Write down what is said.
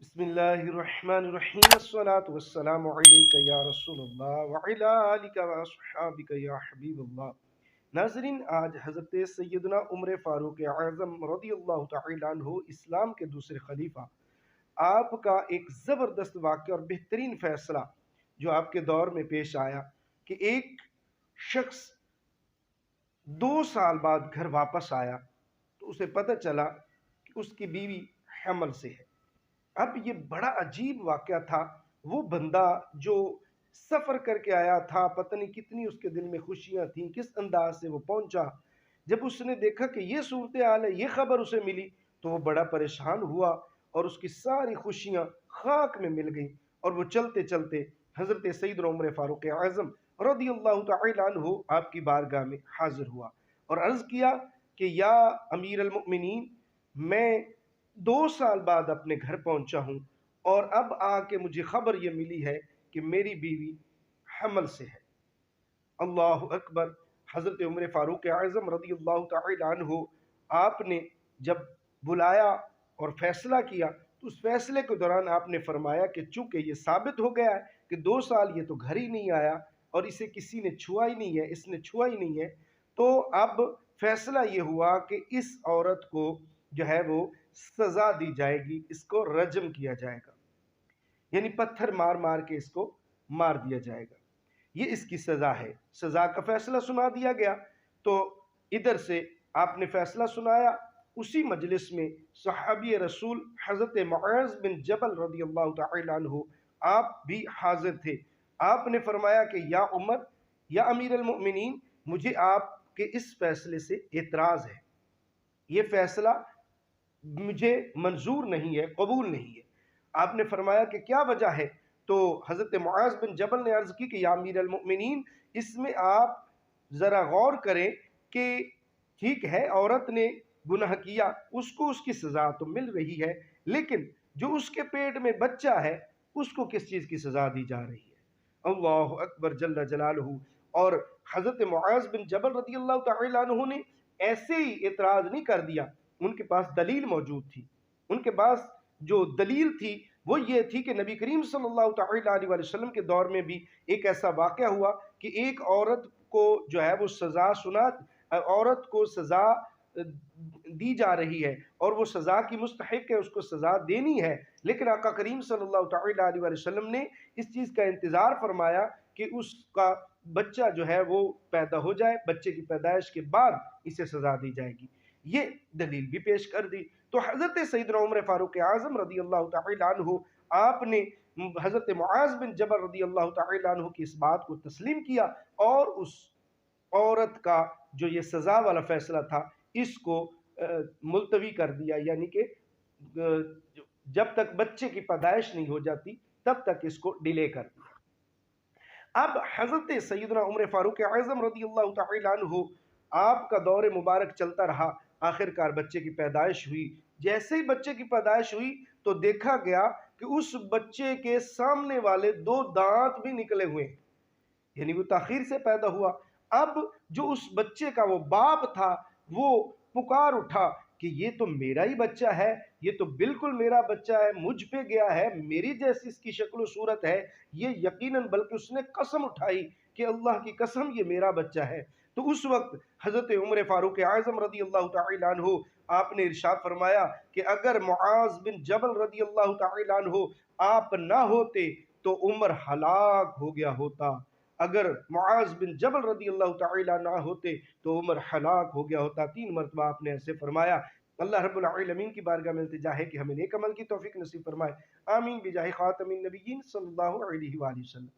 بسم اللہ الرحمن الرحیم الصلاۃ والسلام علیک یا رسول اللہ وعلی آلک واصحابک یا حبیب اللہ۔ ناظرین، آج حضرت سیدنا عمر فاروق اعظم رضی اللہ تعالی عنہ، اسلام کے دوسرے خلیفہ، آپ کا ایک زبردست واقعہ اور بہترین فیصلہ جو آپ کے دور میں پیش آیا کہ ایک شخص 2 سال بعد گھر واپس آیا تو اسے پتہ چلا کہ اس کی بیوی حمل سے ہے۔ اب یہ بڑا عجیب واقعہ تھا۔ وہ بندہ جو سفر کر کے آیا تھا، پتہ نہیں کتنی اس کے دل میں خوشیاں تھیں، کس انداز سے وہ پہنچا، جب اس نے دیکھا کہ یہ صورتحال ہے، یہ خبر اسے ملی، تو وہ بڑا پریشان ہوا اور اس کی ساری خوشیاں خاک میں مل گئیں، اور وہ چلتے چلتے حضرت سیدنا عمر فاروق اعظم رضی اللہ تعالی عنہ آپ کی بارگاہ میں حاضر ہوا اور عرض کیا کہ یا امیر المؤمنین، میں 2 سال بعد اپنے گھر پہنچا ہوں اور اب آ کے مجھے خبر یہ ملی ہے کہ میری بیوی حمل سے ہے۔ اللہ اکبر۔ حضرت عمر فاروق اعظم رضی اللہ تعالی عنہ آپ نے جب بلایا اور فیصلہ کیا تو اس فیصلے کے دوران آپ نے فرمایا کہ چونکہ یہ ثابت ہو گیا ہے کہ 2 سال یہ تو گھر ہی نہیں آیا اور اسے کسی نے چھوا ہی نہیں ہے، اس نے چھوا ہی نہیں ہے، تو اب فیصلہ یہ ہوا کہ اس عورت کو جو ہے وہ سزا دی جائے گی، اس کو رجم کیا جائے گا، یعنی پتھر مار مار کے اس کو مار دیا جائے گا، یہ اس کی سزا ہے۔ سزا کا فیصلہ سنا دیا گیا تو ادھر سے آپ نے فیصلہ سنایا، اسی مجلس میں صحابی رسول حضرت معاذ بن جبل رضی اللہ تعالی عنہ آپ بھی حاضر تھے۔ آپ نے فرمایا کہ یا عمر، یا امیر المؤمنین، مجھے آپ کے اس فیصلے سے اعتراض ہے، یہ فیصلہ مجھے منظور نہیں ہے، قبول نہیں ہے۔ آپ نے فرمایا کہ کیا وجہ ہے؟ تو حضرت معاذ بن جبل نے عرض کی کہ یا امیر المؤمنین، اس میں آپ ذرا غور کریں کہ ٹھیک ہے عورت نے گناہ کیا، اس کو اس کی سزا تو مل رہی ہے، لیکن جو اس کے پیٹ میں بچہ ہے اس کو کس چیز کی سزا دی جا رہی ہے؟ اللہ اکبر جل جلالہ۔ اور حضرت معاذ بن جبل رضی اللہ تعالی عنہ نے ایسے ہی اعتراض نہیں کر دیا، ان کے پاس دلیل موجود تھی۔ ان کے پاس جو دلیل تھی وہ یہ تھی کہ نبی کریم صلی اللہ تعالی علیہ وسلم کے دور میں بھی ایک ایسا واقعہ ہوا کہ ایک عورت کو جو ہے وہ عورت کو سزا دی جا رہی ہے اور وہ سزا کی مستحق ہے، اس کو سزا دینی ہے، لیکن آقا کریم صلی اللہ تعالی علیہ وسلم نے اس چیز کا انتظار فرمایا کہ اس کا بچہ جو ہے وہ پیدا ہو جائے، بچے کی پیدائش کے بعد اسے سزا دی جائے گی۔ یہ دلیل بھی پیش کر دی تو حضرت سیدنا عمر فاروق اعظم رضی اللہ تعالی عنہ آپ نے حضرت معاذ بن جبل رضی اللہ تعالی عنہ کی اس بات کو تسلیم کیا اور اس عورت کا جو یہ سزا والا فیصلہ تھا اس کو ملتوی کر دیا، یعنی کہ جب تک بچے کی پیدائش نہیں ہو جاتی تب تک اس کو ڈیلے کر دیا۔ اب حضرت سیدنا عمر فاروق اعظم رضی اللہ تعالی عنہ آپ کا دور مبارک چلتا رہا، آخر کار بچے کی پیدائش ہوئی۔ جیسے ہی بچے کی پیدائش ہوئی تو دیکھا گیا کہ اس بچے کے سامنے والے 2 دانت بھی نکلے ہوئے ہیں، یعنی وہ تاخیر سے پیدا ہوا۔ اب جو اس بچے کا وہ باپ تھا وہ پکار اٹھا کہ یہ تو میرا ہی بچہ ہے، یہ تو بالکل میرا بچہ ہے، مجھ پہ گیا ہے، میری جیسی اس کی شکل و صورت ہے، یہ یقیناً، بلکہ اس نے قسم اٹھائی کہ اللہ کی قسم یہ میرا بچہ ہے۔ تو اس وقت حضرت عمر فاروق اعظم رضی اللہ تعالی عنہ آپ نے ارشاد فرمایا کہ اگر معاذ بن جبل رضی اللہ تعالی عنہ آپ نہ ہوتے تو عمر ہلاک ہو گیا ہوتا، اگر معاذ بن جبل رضی اللہ تعالی نہ ہوتے تو عمر ہلاک ہو گیا ہوتا۔ 3 مرتبہ آپ نے ایسے فرمایا۔ اللہ رب العالمین کی بارگاہ میں التجا ہے کہ ہمیں نیک عمل کی توفیق نصیب فرمائے، آمین بجاہ خاتم النبیین صلی اللہ علیہ وآلہ وسلم۔